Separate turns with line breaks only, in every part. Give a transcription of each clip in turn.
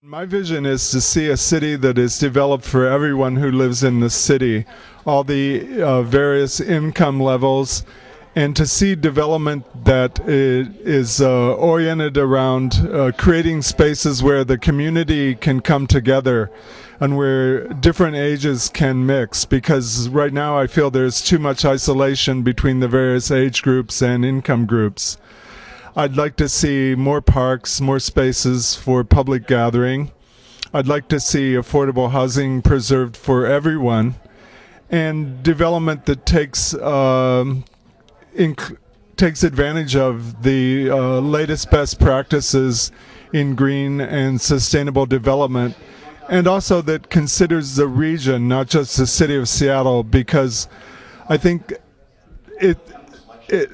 My vision is to see a city that is developed for everyone who lives in the city, all the various income levels, and to see development that is oriented around creating spaces where the community can come together and where different ages can mix, because right now I feel there's too much isolation between the various age groups and income groups. I'd like to see more parks, more spaces for public gathering. I'd like to see affordable housing preserved for everyone, and development that takes advantage of the latest best practices in green and sustainable development, and also that considers the region, not just the city of Seattle, because I think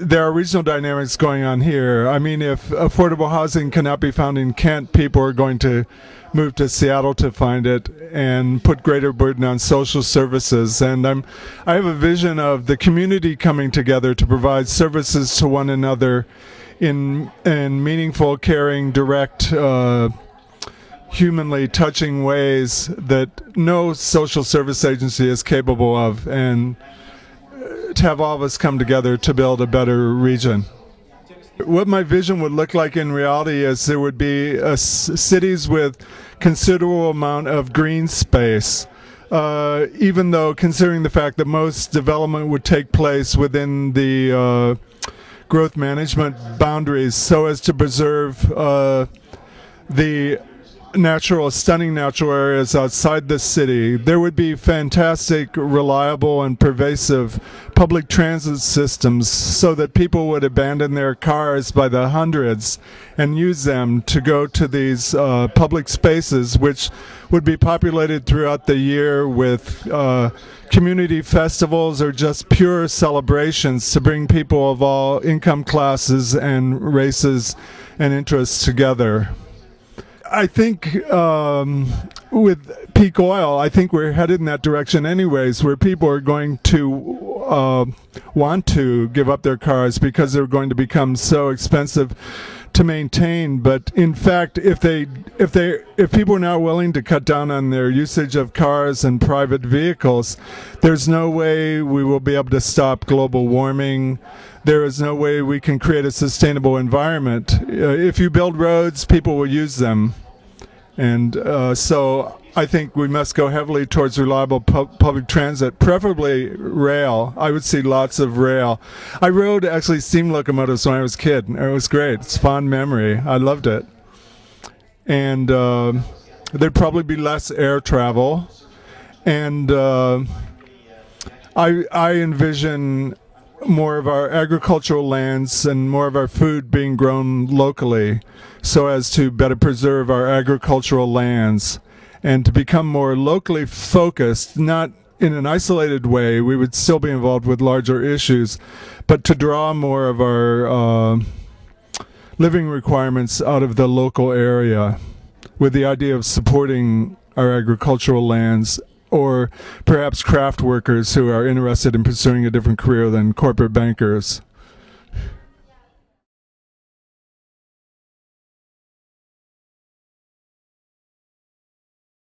there are regional dynamics going on here. I mean, if affordable housing cannot be found in Kent, people are going to move to Seattle to find it and put greater burden on social services. And I have a vision of the community coming together to provide services to one another in meaningful, caring, direct, humanly touching ways that no social service agency is capable of, and to have all of us come together to build a better region. What my vision would look like in reality is there would be cities with considerable amount of green space, even though considering the fact that most development would take place within the growth management boundaries, so as to preserve the stunning natural areas outside the city. There would be fantastic, reliable, and pervasive public transit systems so that people would abandon their cars by the hundreds and use them to go to these public spaces, which would be populated throughout the year with community festivals or just pure celebrations to bring people of all income classes and races and interests together. I think with peak oil, I think we're headed in that direction anyways, where people are going to want to give up their cars because they're going to become so expensive to maintain. But in fact, if people are not willing to cut down on their usage of cars and private vehicles, there's no way we will be able to stop global warming. There is no way we can create a sustainable environment. If you build roads, people will use them. And so I think we must go heavily towards reliable public transit, preferably rail. I would see lots of rail. I rode actually steam locomotives when I was a kid. It was great. It's a fond memory. I loved it. And there'd probably be less air travel. And I envision more of our agricultural lands and more of our food being grown locally, so as to better preserve our agricultural lands and to become more locally focused, not in an isolated way. We would still be involved with larger issues, but to draw more of our living requirements out of the local area with the idea of supporting our agricultural lands, or perhaps craft workers who are interested in pursuing a different career than corporate bankers.